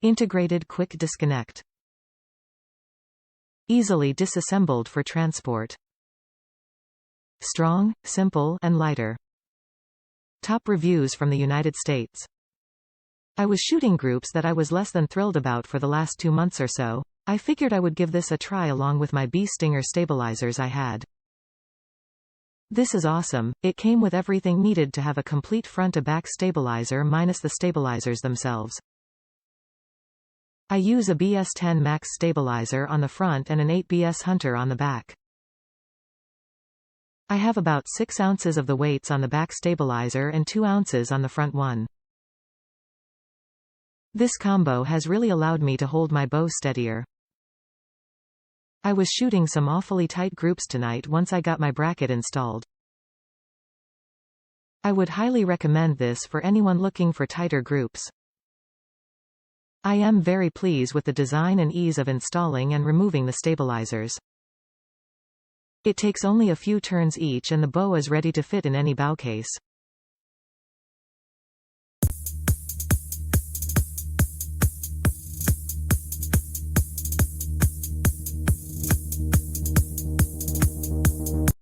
Integrated quick disconnect. Easily disassembled for transport. Strong, simple, and lighter. Top reviews from the United States. I was shooting groups that I was less than thrilled about for the last 2 months or so. I figured I would give this a try along with my bee stinger stabilizers I had. This is awesome. It came with everything needed to have a complete front-to-back stabilizer minus the stabilizers themselves. I use a BS10 maxx stabilizer on the front and an 8BS Hunter on the back. I have about 6 ounces of the weights on the back stabilizer and 2 ounces on the front one. This combo has really allowed me to hold my bow steadier. I was shooting some awfully tight groups tonight once I got my bracket installed. I would highly recommend this for anyone looking for tighter groups. I am very pleased with the design and ease of installing and removing the stabilizers. It takes only a few turns each and the bow is ready to fit in any bow case.